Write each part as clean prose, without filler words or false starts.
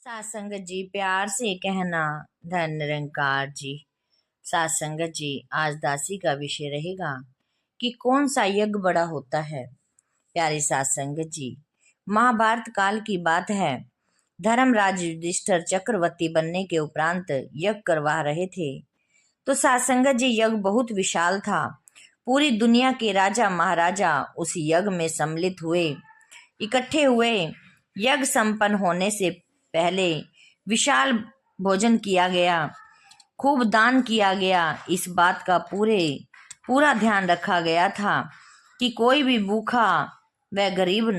सात संगत जी प्यार से कहना। धन निरंकार जी। सात संगत जी, आज दासी का विषय रहेगा कि कौन सा यज्ञ बड़ा होता है। प्यारी सात संगत जी, महाभारत काल की बात है। धर्मराज युधिष्ठिर चक्रवर्ती बनने के उपरांत यज्ञ करवा रहे थे। तो सात संगत जी, यज्ञ बहुत विशाल था। पूरी दुनिया के राजा महाराजा उस यज्ञ में सम्मिलित हुए, इकट्ठे हुए। यज्ञ संपन्न होने से पहले विशाल भोजन किया गया, खूब दान किया गया। इस बात का पूरा ध्यान रखा गया था कि कोई भी भूखा व गरीब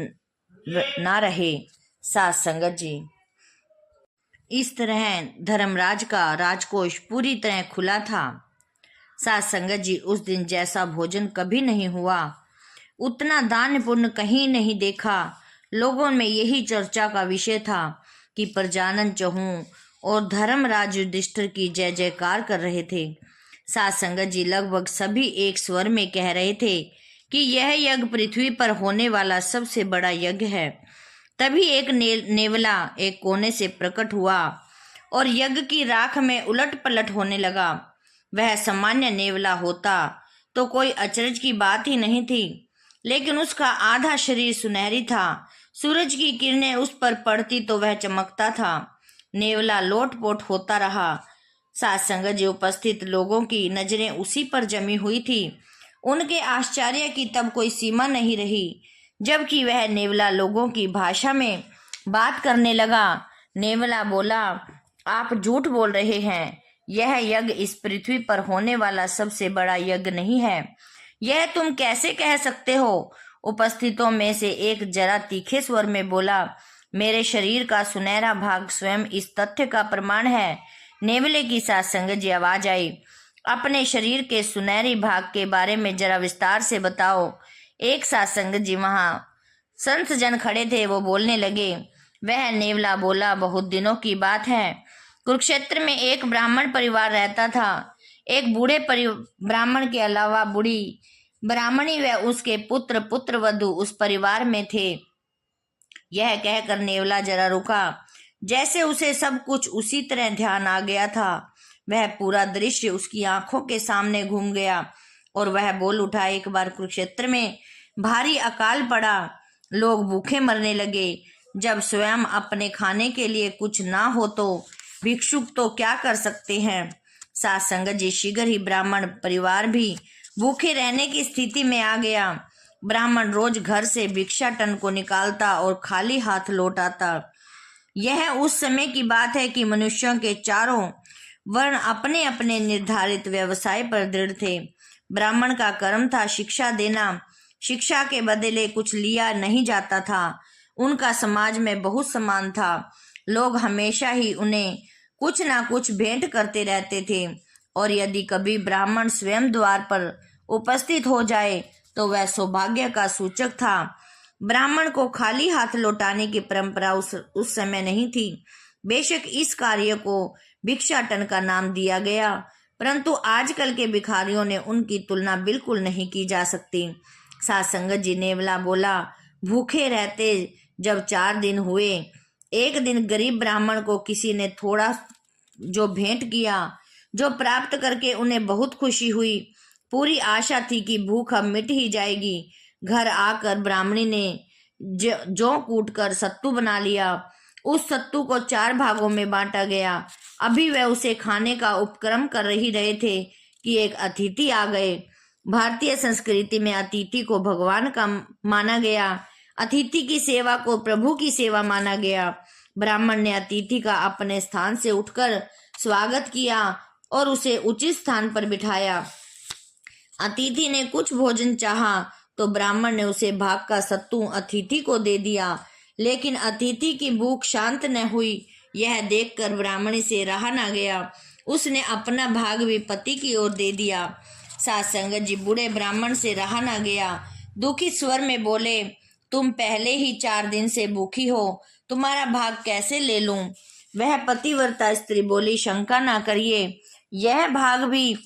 ना रहे। सात संगत जी, इस तरह धर्मराज का राजकोष पूरी तरह खुला था। सात संगत जी, उस दिन जैसा भोजन कभी नहीं हुआ, उतना दान पुण्य कहीं नहीं देखा। लोगों में यही चर्चा का विषय था कि प्रजानन चहूं और धर्मराज युधिष्ठिर की जय जयकार कर रहे थे। सात संगत जी, लगभग सभी एक स्वर में कह रहे थे कि यह यज्ञ पृथ्वी पर होने वाला सबसे बड़ा यज्ञ है। तभी एक नेवला एक कोने से प्रकट हुआ और यज्ञ की राख में उलट पलट होने लगा। वह सामान्य नेवला होता तो कोई अचरज की बात ही नहीं थी, लेकिन उसका आधा शरीर सुनहरी था। सूरज की किरणें उस पर पड़ती तो वह चमकता था। नेवला लोटपोट होता रहा। सात संगत जी, उपस्थित लोगों की नजरें उसी पर जमी हुई थी। उनके आश्चर्य की तब कोई सीमा नहीं रही, जबकि वह नेवला लोगों की भाषा में बात करने लगा। नेवला बोला, आप झूठ बोल रहे हैं। यह यज्ञ इस पृथ्वी पर होने वाला सबसे बड़ा यज्ञ नहीं है। यह तुम कैसे कह सकते हो? उपस्थितों में से एक जरा तीखे स्वर में बोला, मेरे शरीर का सुनहरा भाग स्वयं इस तथ्य का प्रमाण है। नेवले की सात संगत जी आवाज आई, अपने शरीर के सुनहरी भाग के बारे में जरा विस्तार से बताओ। एक सात संगत जी, वहां संत जन खड़े थे, वो बोलने लगे। वह नेवला बोला, बहुत दिनों की बात है। कुरुक्षेत्र में एक ब्राह्मण परिवार रहता था। एक बूढ़े ब्राह्मण के अलावा बूढ़ी ब्राह्मणी व उसके पुत्र पुत्रवधू उस परिवार में थे। यह कहकर नेवला जरा रुका, जैसे उसे सब कुछ उसी तरह ध्यान आ गया था। वह पूरा दृश्य उसकी आंखों के सामने घूम गया और वह बोल उठा, एक बार कुरुक्षेत्र में भारी अकाल पड़ा, लोग भूखे मरने लगे। जब स्वयं अपने खाने के लिए कुछ ना हो तो भिक्षुक तो क्या कर सकते हैं। सात संगत जी, शीघ्र ही ब्राह्मण परिवार भी भूखे रहने की स्थिति में आ गया। ब्राह्मण रोज घर से भिक्षाटन को निकालता और खाली हाथ लौट आता। यह उस समय की बात है कि मनुष्यों के चारों वर्ण अपने अपने निर्धारित व्यवसाय पर दृढ़ थे। ब्राह्मण का कर्म था शिक्षा देना। शिक्षा के बदले कुछ लिया नहीं जाता था। उनका समाज में बहुत सम्मान था। लोग हमेशा ही उन्हें कुछ ना कुछ भेंट करते रहते थे, और यदि कभी ब्राह्मण स्वयं द्वार पर उपस्थित हो जाए तो वह सौभाग्य का सूचक था। ब्राह्मण को खाली हाथ लौटाने की परंपरा उस समय नहीं थी। बेशक इस कार्य को भिक्षाटन का नाम दिया गया, परंतु आजकल के भिखारियों ने उनकी तुलना बिल्कुल नहीं की जा सकती। सात संगत जी, नेवला बोला, भूखे रहते जब 4 दिन हुए, एक दिन गरीब ब्राह्मण को किसी ने थोड़ा जो भेंट किया, जो प्राप्त करके उन्हें बहुत खुशी हुई। पूरी आशा थी कि भूख अब मिट ही जाएगी। घर आकर ब्राह्मणी ने जौ कूट कर सत्तू बना लिया। उस सत्तू को 4 भागों में बांटा गया। अभी वह उसे खाने का उपक्रम कर ही रहे थे कि एक अतिथि आ गए। भारतीय संस्कृति में अतिथि को भगवान का माना गया। अतिथि की सेवा को प्रभु की सेवा माना गया। ब्राह्मण ने अतिथि का अपने स्थान से उठकर स्वागत किया और उसे उचित स्थान पर बिठाया। अतिथि ने कुछ भोजन चाहा तो ब्राह्मण ने उसे भाग का सत्तू अतिथि को दे दिया, लेकिन अतिथि की भूख शांत न हुई। यह देखकर ब्राह्मणी से रहा न गया। उसने अपना भाग भी पति की ओर दे दिया। सात संगत जी, बूढ़े ब्राह्मण से रहा न गया। दुखी स्वर में बोले, तुम पहले ही 4 दिन से भूखी हो, तुम्हारा भाग कैसे ले लूं? वह पतिव्रता स्त्री बोली, शंका ना करिए, यह भाग भी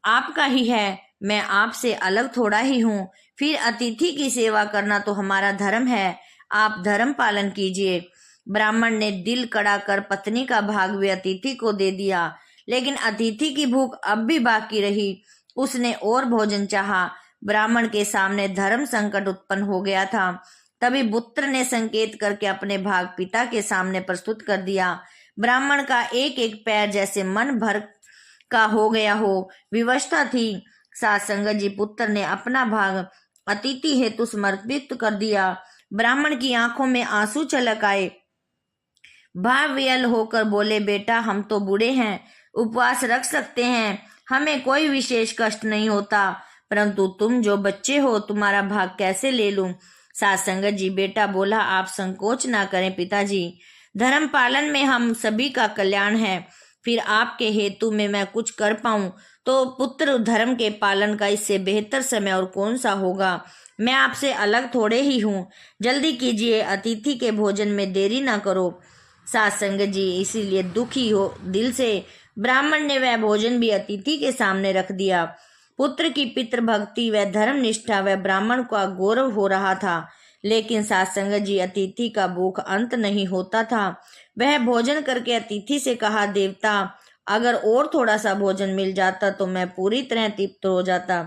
आपका ही है। मैं आपसे अलग थोड़ा ही हूँ। फिर अतिथि की सेवा करना तो हमारा धर्म है। आप धर्म पालन कीजिए। ब्राह्मण ने दिल कड़ा कर पत्नी का भाग भी अतिथि को दे दिया, लेकिन अतिथि की भूख अब भी बाकी रही। उसने और भोजन चाहा। ब्राह्मण के सामने धर्म संकट उत्पन्न हो गया था। तभी पुत्र ने संकेत करके अपने भाग पिता के सामने प्रस्तुत कर दिया। ब्राह्मण का एक एक पैर जैसे मन भर का हो गया हो, विवशता थी। सात संगत जी, पुत्र ने अपना भाग अतिथि हेतु समर्पित कर दिया। ब्राह्मण की आंखों में आंसू छलक आए। भाव विह्वल होकर बोले, बेटा हम तो बूढ़े हैं, उपवास रख सकते हैं, हमें कोई विशेष कष्ट नहीं होता, परंतु तुम जो बच्चे हो, तुम्हारा भाग कैसे ले लूं। सात संगत जी, बेटा बोला, आप संकोच ना करें पिताजी, धर्म पालन में हम सभी का कल्याण है। फिर आपके हेतु में मैं कुछ कर पाऊं तो पुत्र धर्म के पालन का इससे बेहतर समय और कौन सा होगा। मैं आपसे अलग थोड़े ही हूँ, जल्दी कीजिए, अतिथि के भोजन में देरी ना करो। सात संगत जी, इसीलिए दुखी हो दिल से ब्राह्मण ने वह भोजन भी अतिथि के सामने रख दिया। पुत्र की पितृभक्ति व धर्म निष्ठा व ब्राह्मण का गौरव हो रहा था, लेकिन सात संगत जी, अतिथि का भूख अंत नहीं होता था। वह भोजन करके अतिथि से कहा, देवता अगर और थोड़ा सा भोजन मिल जाता तो मैं पूरी तरह तृप्त हो जाता।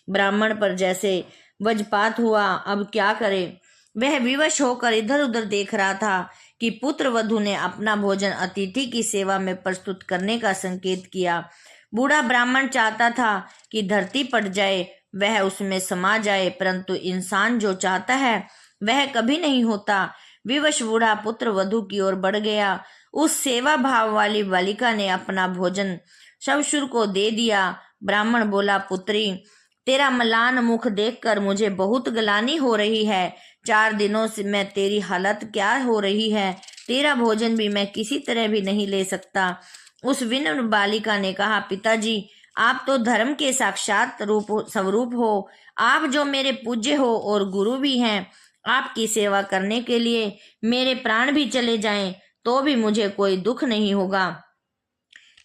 ब्राह्मण पर जैसे वज्रपात हुआ, अब क्या करे। वह विवश होकर इधर उधर देख रहा था कि पुत्र वधु ने अपना भोजन अतिथि की सेवा में प्रस्तुत करने का संकेत किया। बूढ़ा ब्राह्मण चाहता था कि धरती पट जाए, वह उसमें समा जाए, परंतु इंसान जो चाहता है वह कभी नहीं होता। विवश बूढ़ा पुत्र वधु की ओर बढ़ गया। उस सेवा भाव वाली बालिका ने अपना भोजन शवशुर को दे दिया। ब्राह्मण बोला, पुत्री तेरा मलान मुख देखकर मुझे बहुत गलानी हो रही है। 4 दिनों से मैं तेरी हालत क्या हो रही है, तेरा भोजन भी मैं किसी तरह भी नहीं ले सकता। उस विनम्र बालिका ने कहा, पिताजी आप तो धर्म के साक्षात स्वरूप हो, आप जो मेरे पूज्य हो और गुरु भी हैं। आपकी सेवा करने के लिए मेरे प्राण भी चले जाएं तो भी मुझे कोई दुख नहीं होगा,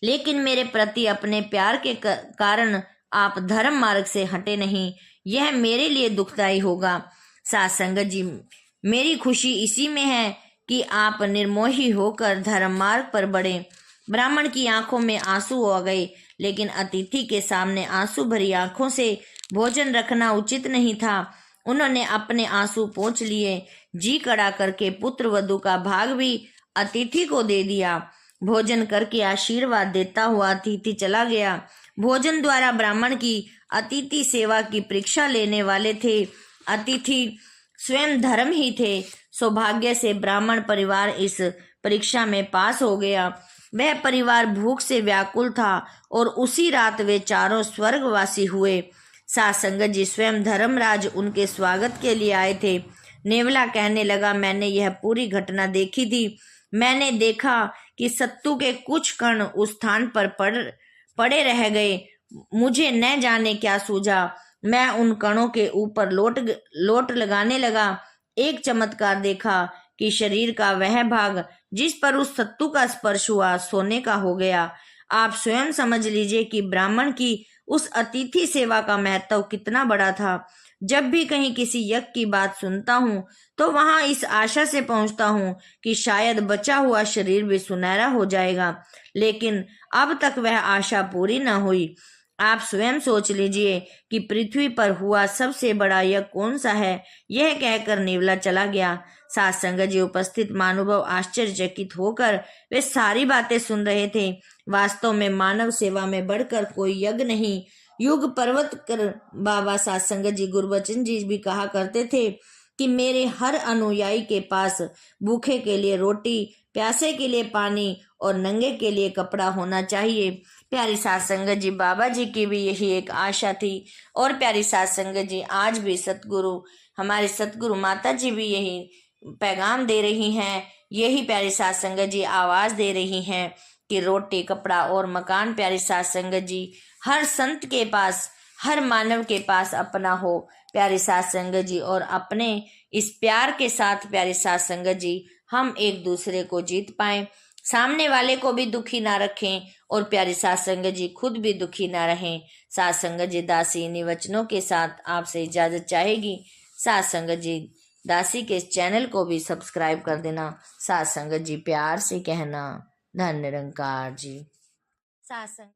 लेकिन मेरे प्रति अपने प्यार के कारण आप धर्म मार्ग से हटे नहीं, यह मेरे लिए दुखदायी होगा। सात संगत जी, मेरी खुशी इसी में है कि आप निर्मोही होकर धर्म मार्ग पर बढ़े। ब्राह्मण की आंखों में आंसू आ गए, लेकिन अतिथि के सामने आंसू भरी आंखों से भोजन रखना उचित नहीं था। उन्होंने अपने आंसू पोंछ लिए। जी कड़ा करके पुत्र वधु का भाग भी अतिथि को दे दिया। भोजन करके आशीर्वाद देता हुआ अतिथि चला गया। भोजन द्वारा ब्राह्मण की अतिथि सेवा की परीक्षा लेने वाले थे। अतिथि स्वयं धर्म ही थे। सौभाग्य से ब्राह्मण परिवार इस परीक्षा में पास हो गया। वह परिवार भूख से व्याकुल था और उसी रात वे चारों स्वर्गवासी हुए। सात संगत जी, स्वयं धर्मराज उनके स्वागत के लिए आए थे। नेवला कहने लगा, मैंने यह पूरी घटना देखी थी। मैंने देखा कि सत्तू के कुछ कण उस स्थान पर पड़े रह गए। मुझे न जाने क्या सूझा। मैं उन कणों के ऊपर लोट लगाने लगा। एक चमत्कार देखा कि शरीर का वह भाग जिस पर उस सत्तू का स्पर्श हुआ सोने का हो गया। आप स्वयं समझ लीजिए कि ब्राह्मण की उस अतिथि सेवा का महत्व कितना बड़ा था। जब भी कहीं किसी यज्ञ की बात सुनता हूँ तो वहां इस आशा से पहुंचता हूँ कि शायद बचा हुआ शरीर भी सुनहरा हो जाएगा, लेकिन अब तक वह आशा पूरी न हुई। आप स्वयं सोच लीजिए कि पृथ्वी पर हुआ सबसे बड़ा यज्ञ कौन सा है। यह कहकर नेवला चला गया। सात संगत जी, उपस्थित महानुभाव आश्चर्यचकित होकर वे सारी बातें सुन रहे थे। वास्तव में मानव सेवा में बढ़कर कोई यज्ञ नहीं। युग पर्वत कर बाबा सात संगत जी गुरबचन जी भी कहा करते थे कि मेरे हर अनुयायी के पास भूखे के लिए रोटी, प्यासे के लिए पानी और नंगे के लिए कपड़ा होना चाहिए। प्यारी सात संगत जी, बाबा जी की भी यही एक आशा थी। और प्यारी सात संगत जी, आज भी सतगुरु हमारे सतगुरु माता जी भी यही पैगाम दे रही हैं। यही प्यारी सात संगत जी आवाज दे रही हैं कि रोटी, कपड़ा और मकान प्यारी सात संगत जी हर संत के पास, हर मानव के पास अपना हो प्यारी सात संगत जी। और अपने इस प्यार के साथ प्यारी सात संगत जी हम एक दूसरे को जीत पाएं, सामने वाले को भी दुखी ना रखें और प्यारी सात संगत जी खुद भी दुखी ना रहें। सात संगत जी दासी इन्हीं वचनों के साथ आपसे इजाजत चाहेगी। सात संगत जी दासी के इस चैनल को भी सब्सक्राइब कर देना। साथ संगत जी प्यार से कहना, धन निरंकार जी। साथ संगत